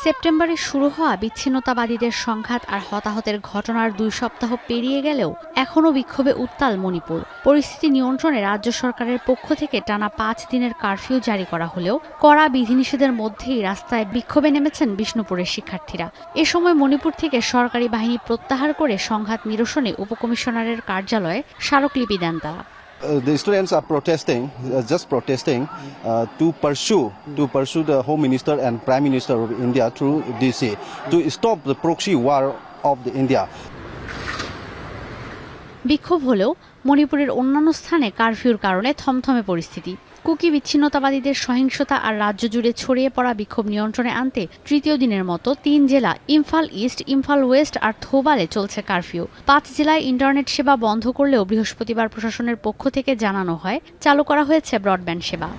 সেপ্টেম্বরে শুরু হওয়া বিচ্ছিন্নতাবাদীদের সংঘাত আর হতাহতের ঘটনার ২ সপ্তাহ পেরিয়ে গেলেও এখনও বিক্ষোভে উত্তাল মণিপুর। পরিস্থিতি নিয়ন্ত্রণে রাজ্য সরকারের পক্ষ থেকে টানা ৫ দিনের কারফিউ জারি করা হলেও কড়া বিধিনিষেধের মধ্যেই রাস্তায় বিক্ষোভে নেমেছেন বিষ্ণুপুরের শিক্ষার্থীরা। এ সময় মণিপুর থেকে সরকারি বাহিনী প্রত্যাহার করে সংঘাত নিরসনে উপকমিশনারের কার্যালয়ে স্মারকলিপি দেন তারা। The students are protesting, just protesting to pursue the Home Minister and Prime Minister of India through DC to stop the proxy war of the India. বিক্ষোভ হলেও মণিপুরের অন্যান্য স্থানে কারফিউর কারণে থমথমে পরিস্থিতি। কুকি বিচ্ছিন্নতাবাদীদের সহিংসতা আর রাজ্য জুড়ে ছড়িয়ে পড়া বিক্ষোভ নিয়ন্ত্রণে আনতে তৃতীয় দিনের মতো ৩ জেলা ইম্ফল ইস্ট, ইম্ফল ওয়েস্ট আর থৌবালে চলছে কারফিউ। ৫ জেলায় ইন্টারনেট সেবা বন্ধ করলেও বৃহস্পতিবার প্রশাসনের পক্ষ থেকে জানানো হয় চালু করা হয়েছে ব্রডব্যান্ড সেবা।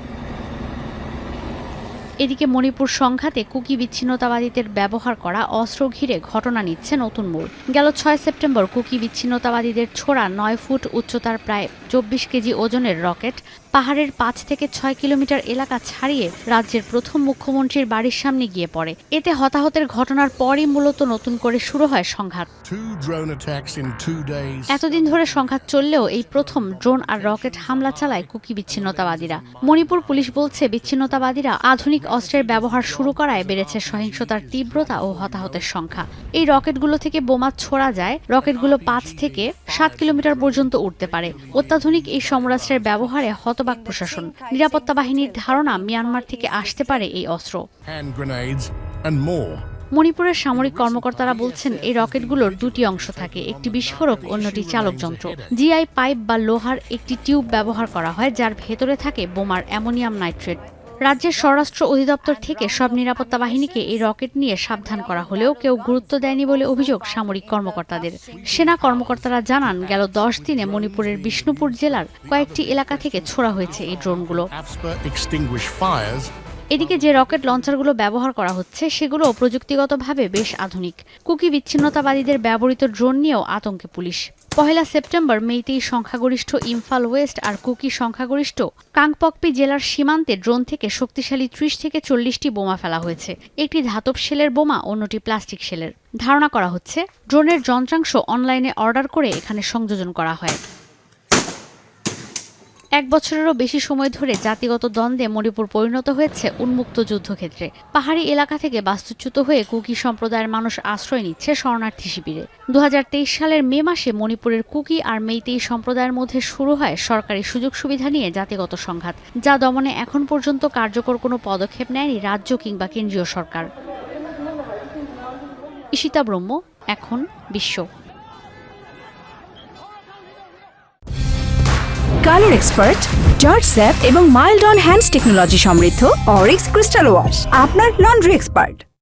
এদিকে মণিপুর সংঘাতে কুকি বিচ্ছিন্নতাবাদীদের ব্যবহার করা অস্ত্র ঘিরে ঘটনা নিচ্ছে নতুন মোড়। গেল ৬ সেপ্টেম্বর কুকি বিচ্ছিন্নতাবাদীদের ছোড়া ৯ ফুট উচ্চতার প্রায় ২৪ কেজি ওজনের রকেট পাহাড়ের ৫ থেকে ৬ কিলোমিটার এলাকা ছাড়িয়ে রাজ্যের প্রথম মুখ্যমন্ত্রীর বাড়ির সামনে গিয়ে পড়ে। এতে হতাহতের ঘটনার পরই মূলত নতুন করে শুরু হয় সংঘাত। এতদিন ধরে সংঘাত চললেও এই প্রথম ড্রোন আর রকেট হামলা চালায় কুকি বিচ্ছিন্নতাবাদীরা। মণিপুর পুলিশ বলছে বিচ্ছিন্নতাবাদীরা আধুনিক অস্ত্রের ব্যবহার শুরু করায় বেড়েছে সহিংসতার তীব্রতা ও হতাহতের সংখ্যা। এই রকেটগুলো থেকে বোমা ছোড়া যায়। রকেটগুলো ৫ থেকে ৭ কিলোমিটার পর্যন্ত উঠতে পারে। অত্যাধুনিক এই সমরাস্ত্রের ব্যবহারে হতবাক প্রশাসন। নিরাপত্তা বাহিনীর ধারণা মিয়ানমার থেকে আসতে পারে এই অস্ত্র। মণিপুরের সামরিক কর্মকর্তারা বলছেন এই রকেটগুলোর ২টি অংশ থাকে, একটি বিস্ফোরক, অন্যটি চালক যন্ত্র। জিআই পাইপ বা লোহার একটি টিউব ব্যবহার করা হয় যার ভেতরে থাকে বোমার অ্যামোনিয়াম নাইট্রেট। রাজ্যের স্বরাষ্ট্র অধিদপ্তর থেকে সব নিরাপত্তা বাহিনীকে এই রকেট নিয়ে সাবধান করা হলেও কেউ গুরুত্ব দেয়নি বলে অভিযোগ সামরিক কর্মকর্তাদের। সেনা কর্মকর্তারা জানান গেল ১০ দিনে মণিপুরের বিষ্ণুপুর জেলার কয়েকটি এলাকা থেকে ছোড়া হয়েছে এই ড্রোনগুলো। এদিকে যে রকেট লঞ্চারগুলো ব্যবহার করা হচ্ছে সেগুলো প্রযুক্তিগতভাবে বেশ আধুনিক। কুকি বিচ্ছিন্নতাবাদীদের ব্যবহৃত ড্রোন নিয়েও আতঙ্কে পুলিশ। ১ সেপ্টেম্বর মেইতেই সংখ্যাগরিষ্ঠ ইম্ফল ওয়েস্ট আর কুকি সংখ্যাগরিষ্ঠ কাংপকপি জেলার সীমান্তে ড্রোন থেকে শক্তিশালী ৩০ থেকে ৪০টি বোমা ফেলা হয়েছে। একটি ধাতব শেলের বোমা, অন্যটি প্লাস্টিক শেলের। ধারণা করা হচ্ছে ড্রোনের যন্ত্রাংশ অনলাইনে অর্ডার করে এখানে সংযোজন করা হয়। ১ বছরেরও বেশি সময় ধরে জাতিগত দ্বন্দ্বে মণিপুর পরিণত হয়েছে উন্মুক্ত যুদ্ধক্ষেত্রে। পাহাড়ি এলাকা থেকে বাস্তুচ্যুত হয়ে কুকি সম্প্রদায়ের মানুষ আশ্রয় নিচ্ছে শরণার্থী শিবিরে। ২০২৩ সালের মে মাসে মণিপুরের কুকি আর মেইতেই সম্প্রদায়ের মধ্যে শুরু হয় সরকারি সুযোগ সুবিধা নিয়ে জাতিগত সংঘাত, যা দমনে এখন পর্যন্ত কার্যকর কোনো পদক্ষেপ নেয়নি রাজ্য কিংবা কেন্দ্রীয় সরকার। ঈশিতা ব্রহ্ম, এখন বিশ্ব। কালার এক্সপার্ট, জর্জ স্যাপ এবং মাইল্ড অন হ্যান্ডস টেকনোলজি সমৃদ্ধ অরিক্স ক্রিস্টাল ওয়াশ আপনার লন্ড্রি এক্সপার্ট।